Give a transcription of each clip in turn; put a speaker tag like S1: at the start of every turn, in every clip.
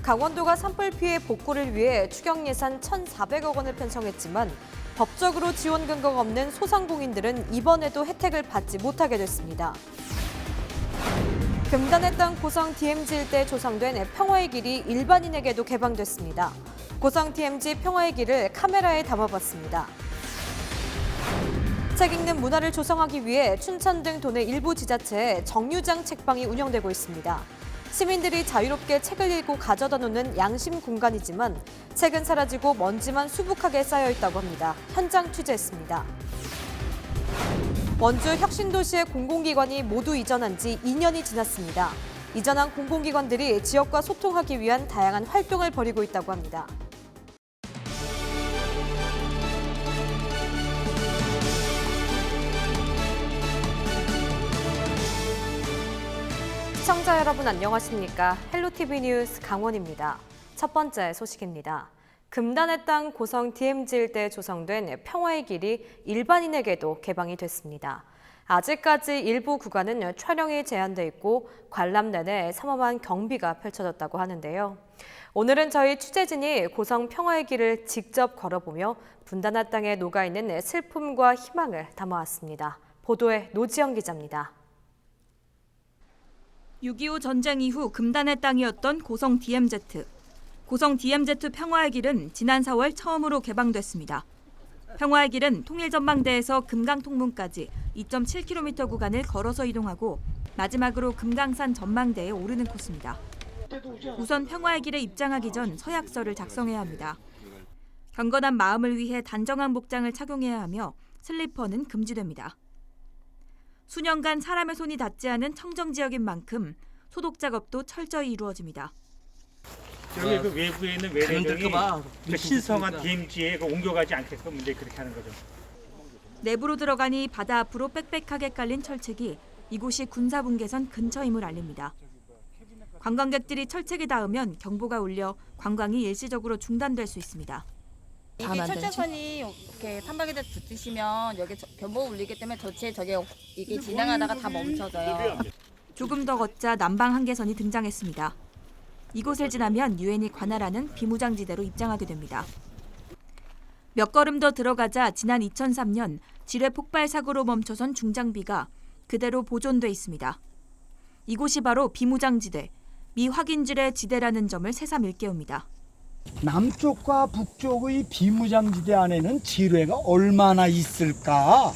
S1: 강원도가 산불 피해 복구를 위해 추경 예산 1,400억 원을 편성했지만 법적으로 지원 근거가 없는 소상공인들은 이번에도 혜택을 받지 못하게 됐습니다. 금단의 땅 고성 DMZ 일대에 조성된 평화의 길이 일반인에게도 개방됐습니다. 고성 DMZ 평화의 길을 카메라에 담아봤습니다. 책 읽는 문화를 조성하기 위해 춘천 등 도내 일부 지자체에 정류장 책방이 운영되고 있습니다. 시민들이 자유롭게 책을 읽고 가져다 놓는 양심 공간이지만 책은 사라지고 먼지만 수북하게 쌓여 있다고 합니다. 현장 취재했습니다. 원주 혁신도시의 공공기관이 모두 이전한 지 2년이 지났습니다. 이전한 공공기관들이 지역과 소통하기 위한 다양한 활동을 벌이고 있다고 합니다. 시청자 여러분 안녕하십니까? 헬로티비 뉴스 강원입니다. 첫 번째 소식입니다. 금단의 땅 고성 DMZ 일대에 조성된 평화의 길이 일반인에게도 개방이 됐습니다. 아직까지 일부 구간은 촬영이 제한돼 있고 관람 내내 삼엄한 경비가 펼쳐졌다고 하는데요. 오늘은 저희 취재진이 고성 평화의 길을 직접 걸어보며 분단의 땅에 녹아있는 슬픔과 희망을 담아왔습니다. 보도에 노지영 기자입니다.
S2: 6.25 전쟁 이후 금단의 땅이었던 고성 DMZ. 고성 DMZ 평화의 길은 지난 4월 처음으로 개방됐습니다. 평화의 길은 통일전망대에서 금강통문까지 2.7km 구간을 걸어서 이동하고 마지막으로 금강산 전망대에 오르는 코스입니다. 우선 평화의 길에 입장하기 전 서약서를 작성해야 합니다. 경건한 마음을 위해 단정한 복장을 착용해야 하며 슬리퍼는 금지됩니다. 수년간 사람의 손이 닿지 않은 청정지역인 만큼 소독 작업도 철저히 이루어집니다.
S3: 여기 그 외부에 있는 외래종이 그 신성한 DMZ에 옮겨가지 않게끔 이제 그렇게 하는 거죠.
S2: 내부로 들어가니 바다 앞으로 빽빽하게 깔린 철책이 이곳이 군사분계선 근처임을 알립니다. 관광객들이 철책에 닿으면 경보가 울려 관광이 일시적으로 중단될 수 있습니다.
S4: 이게 철책선이 이렇게 판박에다 붙으시면 여기 경보 울리기 때문에 이게 지나가다가 다 멈춰져요.
S2: 조금 더 걷자 남방 한계선이 등장했습니다. 이곳을 지나면 유엔이 관할하는 비무장지대로 입장하게 됩니다. 몇 걸음 더 들어가자 지난 2003년 지뢰 폭발 사고로 멈춰선 중장비가 그대로 보존돼 있습니다. 이곳이 바로 비무장지대, 미확인지뢰 지대라는 점을 새삼 일깨웁니다.
S5: 남쪽과 북쪽의 비무장지대 안에는 지뢰가 얼마나 있을까?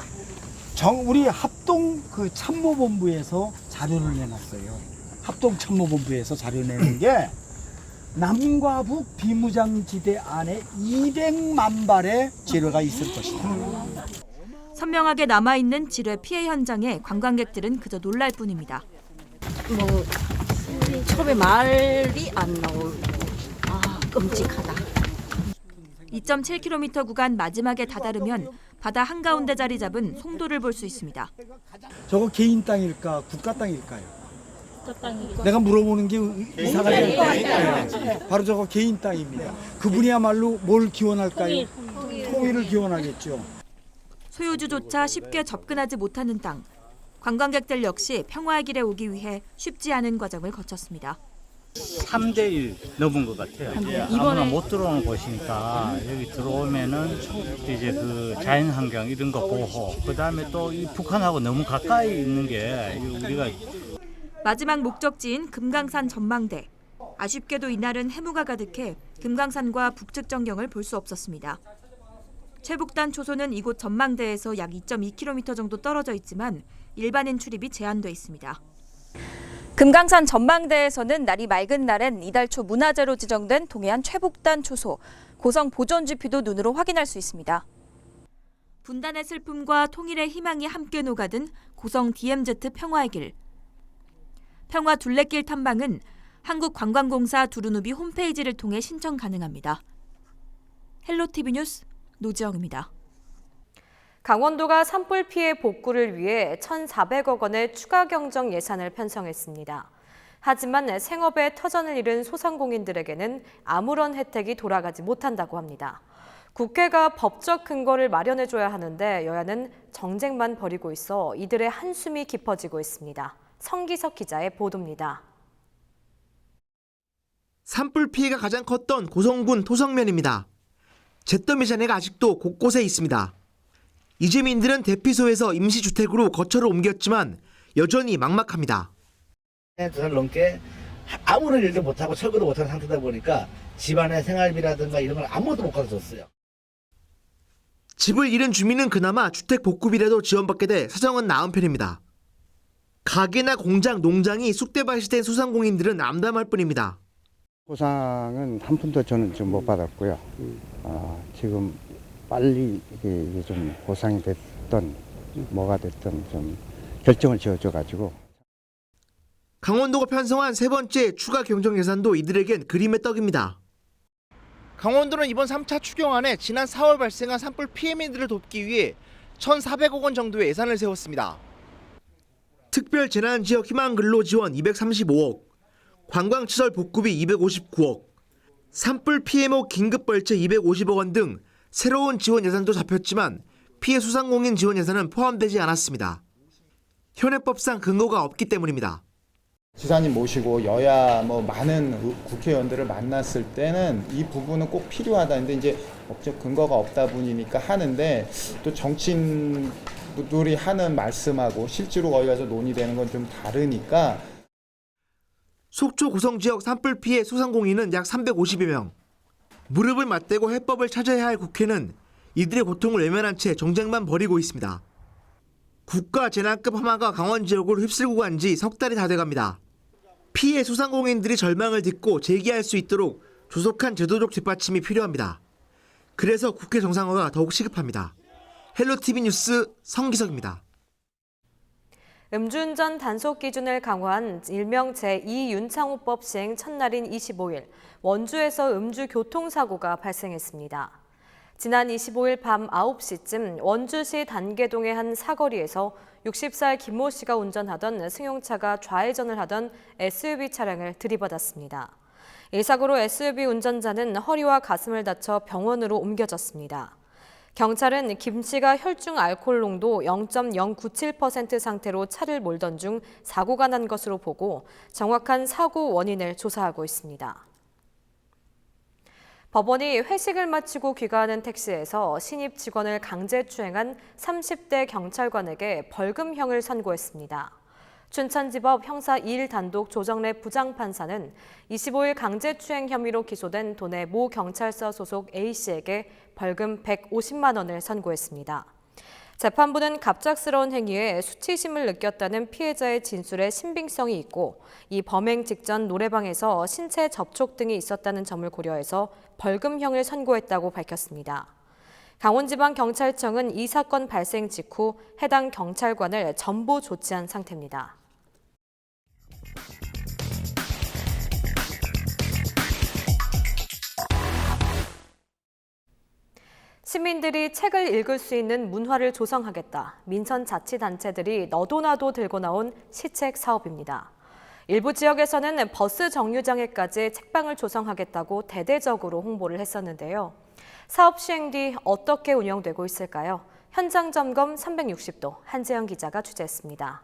S5: 우리 합동 그 참모본부에서 자료를 내놨어요. 합동 참모본부에서 자료 내는 게 남과 북 비무장지대 안에 200만 발의 지뢰가 있을 것이다.
S2: 선명하게 남아있는 지뢰 피해 현장에 관광객들은 그저 놀랄 뿐입니다.
S4: 처음에 말이 안 나오고 끔찍하다.
S2: 2.7km 구간 마지막에 다다르면 바다 한가운데 자리 잡은 송도를 볼 수 있습니다.
S5: 저거 개인 땅일까 국가 땅일까요? 내가 물어보는 게 이사가 되는 바로 저거 개인 땅입니다. 그분이야말로 뭘 기원할까요? 통일을 기원하겠죠.
S2: 소유주조차 쉽게 접근하지 못하는 땅. 관광객들 역시 평화의 길에 오기 위해 쉽지 않은 과정을 거쳤습니다.
S6: 3대1 넘은 것 같아요. 아무나 못 들어오는 곳이니까 여기 들어오면은 이제 그 자연 환경 이런 거 보호, 그다음에 또 이 북한하고 너무 가까이 있는 게 우리가
S2: 마지막 목적지인 금강산 전망대. 아쉽게도 이날은 해무가 가득해 금강산과 북측 전경을 볼 수 없었습니다. 최북단 초소는 이곳 전망대에서 약 2.2km 정도 떨어져 있지만 일반인 출입이 제한돼 있습니다. 금강산 전망대에서는 날이 맑은 날엔 이달 초 문화재로 지정된 동해안 최북단 초소, 고성 보존지표도 눈으로 확인할 수 있습니다. 분단의 슬픔과 통일의 희망이 함께 녹아든 고성 DMZ 평화의 길. 평화 둘레길 탐방은 한국관광공사 두루누비 홈페이지를 통해 신청 가능합니다. 헬로티비 뉴스 노지영입니다.
S1: 강원도가 산불 피해 복구를 위해 1,400억 원의 추가 경정 예산을 편성했습니다. 하지만 생업에 터전을 잃은 소상공인들에게는 아무런 혜택이 돌아가지 못한다고 합니다. 국회가 법적 근거를 마련해줘야 하는데 여야는 정쟁만 벌이고 있어 이들의 한숨이 깊어지고 있습니다. 성기석 기자의 보도입니다.
S7: 산불 피해가 가장 컸던 고성군 토성면입니다. 잿더미 잔해가 아직도 곳곳에 있습니다. 이주민들은 대피소에서 임시주택으로 거처를 옮겼지만 여전히 막막합니다.
S8: 2달 넘게 아무런 일도 못하고 철거도 못하는 상태다 보니까 집안의 생활비라든가 이런 걸 아무것도 못 가져줬어요.
S7: 집을 잃은 주민은 그나마 주택 복구비라도 지원받게 돼 사정은 나은 편입니다. 가게나 공장, 농장이 쑥대밭이 된 소상공인들은 암담할 뿐입니다.
S9: 보상은 한 푼도 저는 좀 못 받았고요. 지금 빨리 이게 좀 보상이 됐던 뭐가 됐던 좀 결정을 지어줘가지고.
S7: 강원도가 편성한 세 번째 추가 경정 예산도 이들에겐 그림의 떡입니다. 강원도는 이번 3차 추경안에 지난 4월 발생한 산불 피해민들을 돕기 위해 1,400억 원 정도의 예산을 세웠습니다. 특별 재난지역 희망근로 지원 235억, 관광시설 복구비 259억, 산불 피해목 긴급벌채 250억 원 등 새로운 지원 예산도 잡혔지만 피해 소상공인 지원 예산은 포함되지 않았습니다. 현행법상 근거가 없기 때문입니다.
S10: 지사님 모시고 여야 많은 국회의원들을 만났을 때는 이 부분은 꼭 필요하다는데 이제 법적 근거가 없다 보니까 하는데 또 정치인들이 하는 말씀하고 실제로 거기 가서 논의되는 건 좀 다르니까.
S7: 속초 고성지역 산불 피해 소상공인은 약 350여 명. 무릎을 맞대고 해법을 찾아야 할 국회는 이들의 고통을 외면한 채 정쟁만 벌이고 있습니다. 국가 재난급 하마가 강원 지역으로 휩쓸고 간 지 석 달이 다 돼갑니다. 피해 소상공인들이 절망을 딛고 재기할 수 있도록 조속한 제도적 뒷받침이 필요합니다. 그래서 국회 정상화가 더욱 시급합니다. 헬로티비 뉴스 성기석입니다.
S1: 음주운전 단속 기준을 강화한 일명 제2윤창호법 시행 첫날인 25일, 원주에서 음주 교통사고가 발생했습니다. 지난 25일 밤 9시쯤 원주시 단계동의 한 사거리에서 60살 김모 씨가 운전하던 승용차가 좌회전을 하던 SUV 차량을 들이받았습니다. 이 사고로 SUV 운전자는 허리와 가슴을 다쳐 병원으로 옮겨졌습니다. 경찰은 김 씨가 혈중 알코올 농도 0.097% 상태로 차를 몰던 중 사고가 난 것으로 보고 정확한 사고 원인을 조사하고 있습니다. 법원이 회식을 마치고 귀가하는 택시에서 신입 직원을 강제추행한 30대 경찰관에게 벌금형을 선고했습니다. 춘천지법 형사 2일 단독 조정래 부장판사는 25일 강제추행 혐의로 기소된 도내 모 경찰서 소속 A씨에게 벌금 150만 원을 선고했습니다. 재판부는 갑작스러운 행위에 수치심을 느꼈다는 피해자의 진술에 신빙성이 있고 이 범행 직전 노래방에서 신체 접촉 등이 있었다는 점을 고려해서 벌금형을 선고했다고 밝혔습니다. 강원지방경찰청은 이 사건 발생 직후 해당 경찰관을 전보 조치한 상태입니다. 시민들이 책을 읽을 수 있는 문화를 조성하겠다. 민선자치단체들이 너도나도 들고 나온 시책 사업입니다. 일부 지역에서는 버스 정류장에까지 책방을 조성하겠다고 대대적으로 홍보를 했었는데요. 사업 시행 뒤 어떻게 운영되고 있을까요? 현장 점검 360도 한재영 기자가 취재했습니다.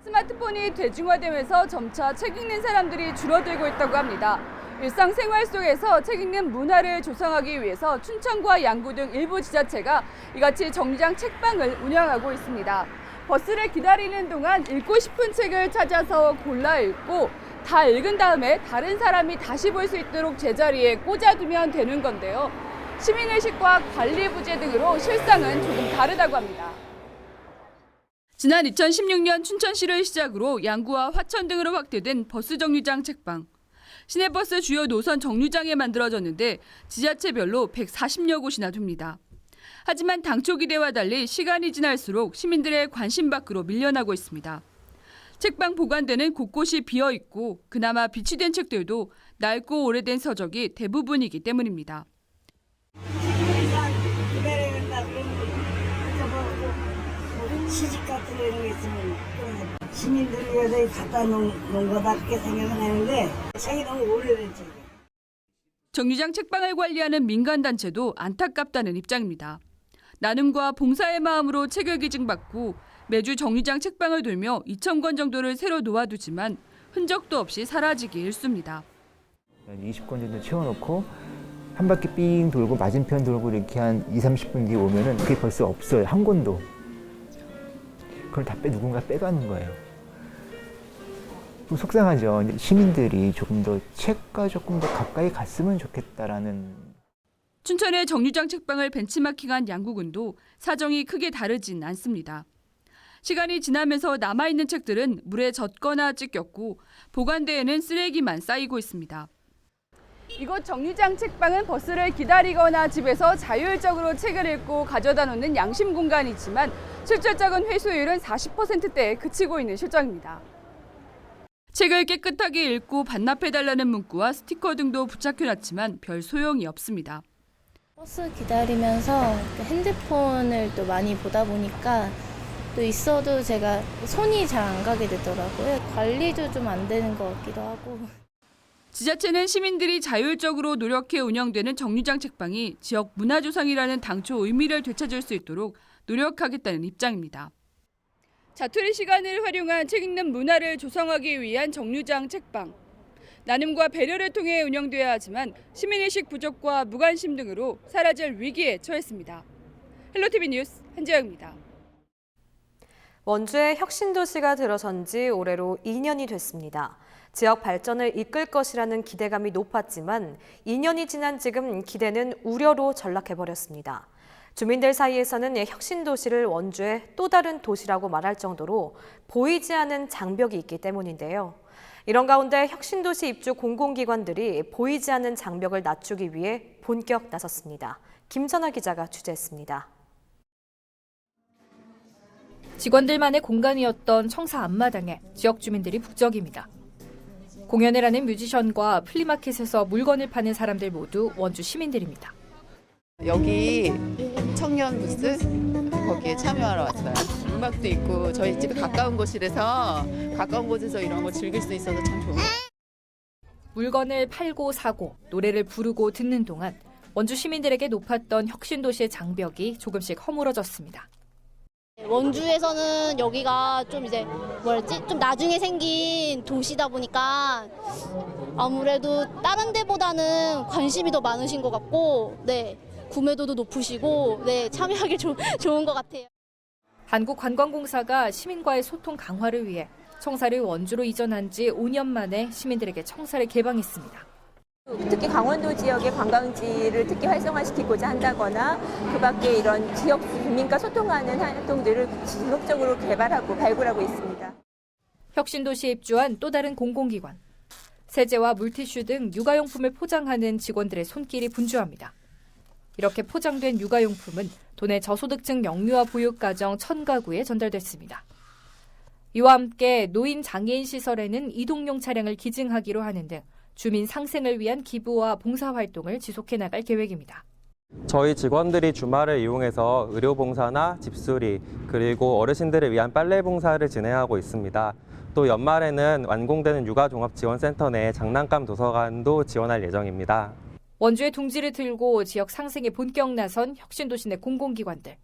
S11: 스마트폰이 대중화되면서 점차 책 읽는 사람들이 줄어들고 있다고 합니다. 일상생활 속에서 책 읽는 문화를 조성하기 위해서 춘천과 양구 등 일부 지자체가 이같이 정류장 책방을 운영하고 있습니다. 버스를 기다리는 동안 읽고 싶은 책을 찾아서 골라 읽고 다 읽은 다음에 다른 사람이 다시 볼 수 있도록 제자리에 꽂아두면 되는 건데요. 시민의식과 관리 부재 등으로 실상은 조금 다르다고 합니다. 지난 2016년 춘천시를 시작으로 양구와 화천 등으로 확대된 버스 정류장 책방. 시내버스 주요 노선 정류장에 만들어졌는데 지자체별로 140여 곳이나 됩니다. 하지만 당초 기대와 달리 시간이 지날수록 시민들의 관심 밖으로 밀려나고 있습니다. 책방 보관대는 곳곳이 비어있고 그나마 비치된 책들도 낡고 오래된 서적이 대부분이기 때문입니다.
S12: 시집 같은 거 이런 거 있으면 시민들이 여기다 갖다 놓은 거다 그렇게 생각을 하는데 책이 너무 오래된 책이에요.
S11: 정류장 책방을 관리하는 민간단체도 안타깝다는 입장입니다. 나눔과 봉사의 마음으로 책을 기증받고 매주 정류장 책방을 돌며 2,000권 정도를 새로 놓아두지만 흔적도 없이 사라지기 일쑤입니다.
S13: 20권 정도 채워놓고 한 바퀴 삥 돌고 맞은편 돌고 이렇게 한 20-30분 뒤에 오면은 그게 벌써 없어요. 한 권도. 그걸 다 누군가 빼가는 거예요. 좀 속상하죠. 시민들이 조금 더 책과 조금 더 가까이 갔으면 좋겠다라는.
S11: 춘천의 정류장 책방을 벤치마킹한 양구군도 사정이 크게 다르진 않습니다. 시간이 지나면서 남아있는 책들은 물에 젖거나 찢겼고 보관대에는 쓰레기만 쌓이고 있습니다. 이곳 정류장 책방은 버스를 기다리거나 집에서 자율적으로 책을 읽고 가져다 놓는 양심 공간이지만 실질적인 회수율은 40%대에 그치고 있는 실정입니다. 책을 깨끗하게 읽고 반납해달라는 문구와 스티커 등도 부착해놨지만 별 소용이 없습니다.
S14: 버스 기다리면서 핸드폰을 또 많이 보다 보니까 또 있어도 제가 손이 잘 안 가게 되더라고요. 관리도 좀 안 되는 것 같기도 하고.
S11: 지자체는 시민들이 자율적으로 노력해 운영되는 정류장 책방이 지역 문화조성이라는 당초 의미를 되찾을 수 있도록 노력하겠다는 입장입니다. 자투리 시간을 활용한 책 읽는 문화를 조성하기 위한 정류장 책방. 나눔과 배려를 통해 운영돼야 하지만 시민의식 부족과 무관심 등으로 사라질 위기에 처했습니다. 헬로티비 뉴스 한지영입니다.
S1: 원주에 혁신도시가 들어선 지 올해로 2년이 됐습니다. 지역 발전을 이끌 것이라는 기대감이 높았지만 2년이 지난 지금 기대는 우려로 전락해버렸습니다. 주민들 사이에서는 혁신도시를 원주의 또 다른 도시라고 말할 정도로 보이지 않는 장벽이 있기 때문인데요. 이런 가운데 혁신도시 입주 공공기관들이 보이지 않는 장벽을 낮추기 위해 본격 나섰습니다. 김선아 기자가 취재했습니다.
S15: 직원들만의 공간이었던 청사 앞마당에 지역 주민들이 북적입니다. 공연을 하는 뮤지션과 플리마켓에서 물건을 파는 사람들 모두 원주 시민들입니다.
S16: 여기 청년 부스 거기에 참여하러 왔어요. 음악도 있고 저희 집에 가까운 곳이라서 가까운 곳에서 이런 거 즐길 수 있어서 참 좋은 것 같아요.
S15: 물건을 팔고 사고 노래를 부르고 듣는 동안 원주 시민들에게 높았던 혁신도시의 장벽이 조금씩 허물어졌습니다.
S17: 원주에서는 여기가 좀 좀 나중에 생긴 도시다 보니까 아무래도 다른 데보다는 관심이 더 많으신 것 같고, 네, 구매도도 높으시고, 네, 참여하기 좋은 것 같아요.
S15: 한국관광공사가 시민과의 소통 강화를 위해 청사를 원주로 이전한 지 5년 만에 시민들에게 청사를 개방했습니다.
S18: 특히 강원도 지역의 관광지를 특히 활성화시키고자 한다거나 그 밖에 이런 지역 주민과 소통하는 활동들을 지속적으로 개발하고 발굴하고 있습니다.
S15: 혁신도시에 입주한 또 다른 공공기관. 세제와 물티슈 등 육아용품을 포장하는 직원들의 손길이 분주합니다. 이렇게 포장된 육아용품은 도내 저소득층 영유아 보육가정 1000가구에 전달됐습니다. 이와 함께 노인 장애인 시설에는 이동용 차량을 기증하기로 하는 등 주민 상생을 위한 기부와 봉사활동을 지속해 나갈 계획입니다.
S19: 저희 직원들이 주말을 이용해서 의료봉사나 집수리, 그리고 어르신들을 위한 빨래봉사를 진행하고 있습니다. 또 연말에는 완공되는 육아종합지원센터 내 장난감 도서관도 지원할 예정입니다.
S15: 원주의 둥지를 들고 지역 상생에 본격 나선 혁신도시 내 공공기관들.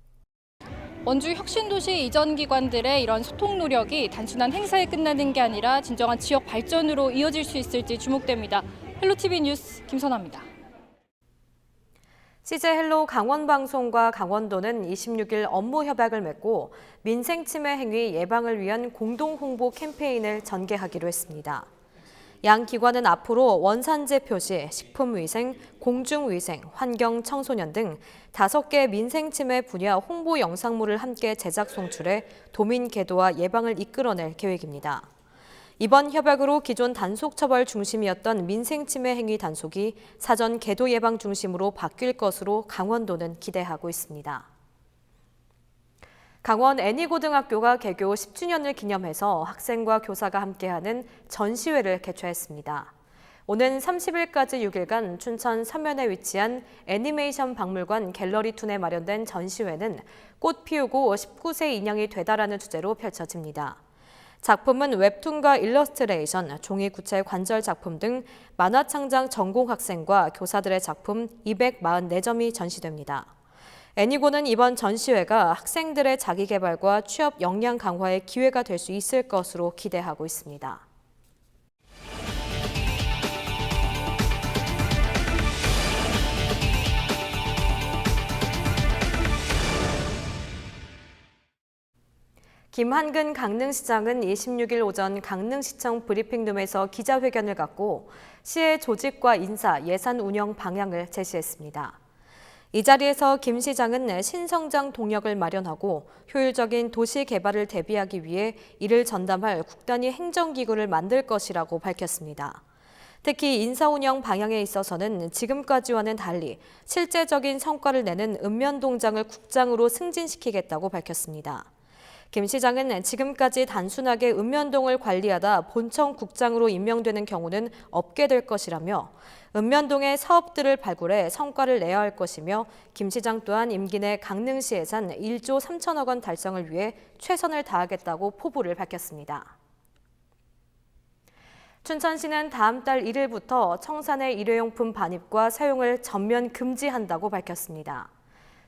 S20: 원주 혁신도시 이전 기관들의 이런 소통 노력이 단순한 행사에 끝나는 게 아니라 진정한 지역 발전으로 이어질 수 있을지 주목됩니다. 헬로티비 뉴스 김선아입니다.
S1: CJ 헬로 강원방송과 강원도는 26일 업무 협약을 맺고 민생침해 행위 예방을 위한 공동홍보 캠페인을 전개하기로 했습니다. 양 기관은 앞으로 원산지 표시, 식품위생, 공중위생, 환경, 청소년 등 5개 민생침해 분야 홍보 영상물을 함께 제작 송출해 도민 계도와 예방을 이끌어낼 계획입니다. 이번 협약으로 기존 단속 처벌 중심이었던 민생침해 행위 단속이 사전 계도 예방 중심으로 바뀔 것으로 강원도는 기대하고 있습니다. 강원 애니고등학교가 개교 10주년을 기념해서 학생과 교사가 함께하는 전시회를 개최했습니다. 오는 30일까지 6일간 춘천 서면에 위치한 애니메이션 박물관 갤러리2에 마련된 전시회는 꽃 피우고 19세 인형이 되다라는 주제로 펼쳐집니다. 작품은 웹툰과 일러스트레이션, 종이 구체 관절 작품 등 만화창작 전공 학생과 교사들의 작품 244점이 전시됩니다. 애니고는 이번 전시회가 학생들의 자기개발과 취업 역량 강화의 기회가 될 수 있을 것으로 기대하고 있습니다. 김한근 강릉시장은 26일 오전 강릉시청 브리핑룸에서 기자회견을 갖고 시의 조직과 인사, 예산 운영 방향을 제시했습니다. 이 자리에서 김 시장은 신성장 동력을 마련하고 효율적인 도시 개발을 대비하기 위해 이를 전담할 국단위 행정기구를 만들 것이라고 밝혔습니다. 특히 인사 운영 방향에 있어서는 지금까지와는 달리 실제적인 성과를 내는 읍면동장을 국장으로 승진시키겠다고 밝혔습니다. 김 시장은 지금까지 단순하게 읍면동을 관리하다 본청 국장으로 임명되는 경우는 없게 될 것이라며 읍면동의 사업들을 발굴해 성과를 내야 할 것이며 김 시장 또한 임기 내 강릉시 예산 1조 3천억 원 달성을 위해 최선을 다하겠다고 포부를 밝혔습니다. 춘천시는 다음 달 1일부터 청산의 일회용품 반입과 사용을 전면 금지한다고 밝혔습니다.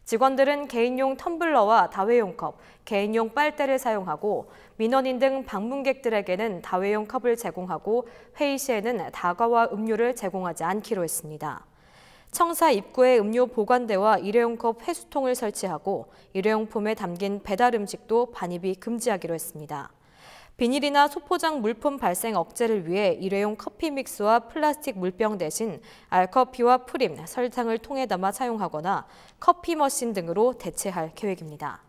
S1: 직원들은 개인용 텀블러와 다회용 컵, 개인용 빨대를 사용하고 민원인 등 방문객들에게는 다회용 컵을 제공하고 회의 시에는 다과와 음료를 제공하지 않기로 했습니다. 청사 입구에 음료 보관대와 일회용 컵 회수통을 설치하고 일회용품에 담긴 배달 음식도 반입이 금지하기로 했습니다. 비닐이나 소포장 물품 발생 억제를 위해 일회용 커피 믹스와 플라스틱 물병 대신 알커피와 프림, 설탕을 통에 담아 사용하거나 커피 머신 등으로 대체할 계획입니다.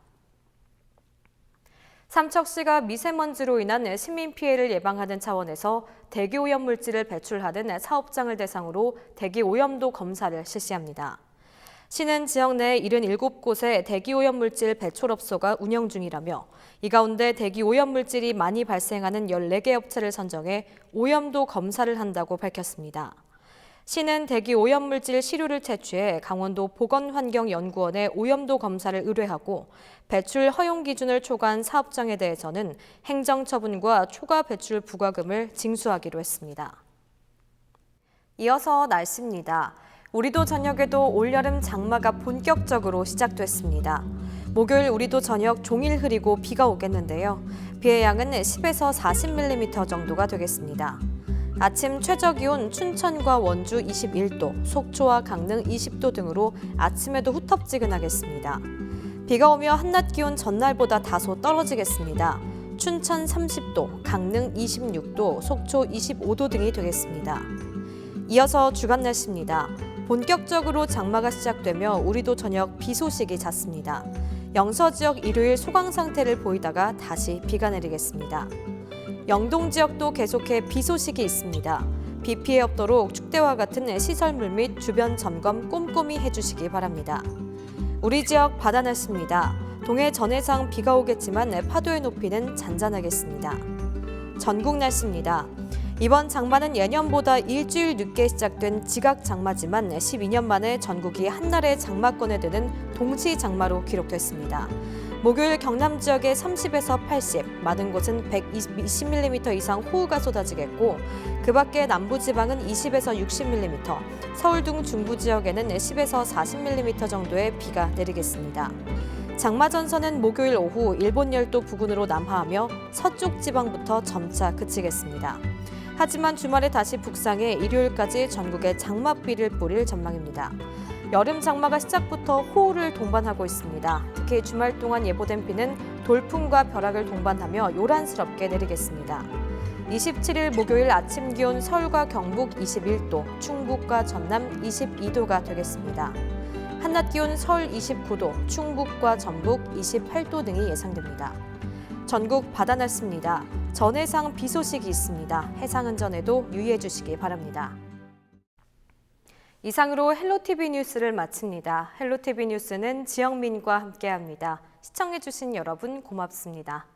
S1: 삼척시가 미세먼지로 인한 시민 피해를 예방하는 차원에서 대기 오염 물질을 배출하는 사업장을 대상으로 대기 오염도 검사를 실시합니다. 시는 지역 내 77곳의 대기오염물질 배출업소가 운영 중이라며 이 가운데 대기오염물질이 많이 발생하는 14개 업체를 선정해 오염도 검사를 한다고 밝혔습니다. 시는 대기오염물질 시료를 채취해 강원도 보건환경연구원에 오염도 검사를 의뢰하고 배출 허용 기준을 초과한 사업장에 대해서는 행정처분과 초과 배출 부과금을 징수하기로 했습니다. 이어서 날씨입니다. 우리도 저녁에도 올여름 장마가 본격적으로 시작됐습니다. 목요일 우리도 저녁 종일 흐리고 비가 오겠는데요. 비의 양은 10에서 40mm 정도가 되겠습니다. 아침 최저기온 춘천과 원주 21도, 속초와 강릉 20도 등으로 아침에도 후텁지근하겠습니다. 비가 오며 한낮 기온 전날보다 다소 떨어지겠습니다. 춘천 30도, 강릉 26도, 속초 25도 등이 되겠습니다. 이어서 주간 날씨입니다. 본격적으로 장마가 시작되며 우리도 저녁 비 소식이 잦습니다. 영서 지역 일요일 소강 상태를 보이다가 다시 비가 내리겠습니다. 영동 지역도 계속해 비 소식이 있습니다. 비 피해 없도록 축대와 같은 시설물 및 주변 점검 꼼꼼히 해주시기 바랍니다. 우리 지역 바다 날씨입니다. 동해 전해상 비가 오겠지만 파도의 높이는 잔잔하겠습니다. 전국 날씨입니다. 이번 장마는 예년보다 일주일 늦게 시작된 지각 장마지만 12년 만에 전국이 한날의 장마권에 드는 동시 장마로 기록됐습니다. 목요일 경남 지역에 30에서 80, 많은 곳은 120mm 이상 호우가 쏟아지겠고 그 밖에 남부지방은 20에서 60mm, 서울 등 중부 지역에는 10에서 40mm 정도의 비가 내리겠습니다. 장마 전선은 목요일 오후 일본 열도 부근으로 남하하며 서쪽 지방부터 점차 그치겠습니다. 하지만 주말에 다시 북상해 일요일까지 전국에 장맛비를 뿌릴 전망입니다. 여름 장마가 시작부터 호우를 동반하고 있습니다. 특히 주말 동안 예보된 비는 돌풍과 벼락을 동반하며 요란스럽게 내리겠습니다. 27일 목요일 아침 기온 서울과 경북 21도, 충북과 전남 22도가 되겠습니다. 한낮 기온 서울 29도, 충북과 전북 28도 등이 예상됩니다. 전국 바다 날씨입니다. 전해상 비 소식이 있습니다. 해상안전에도 유의해 주시기 바랍니다. 이상으로 헬로티비 뉴스를 마칩니다. 헬로티비 뉴스는 지영민과 함께합니다. 시청해 주신 여러분 고맙습니다.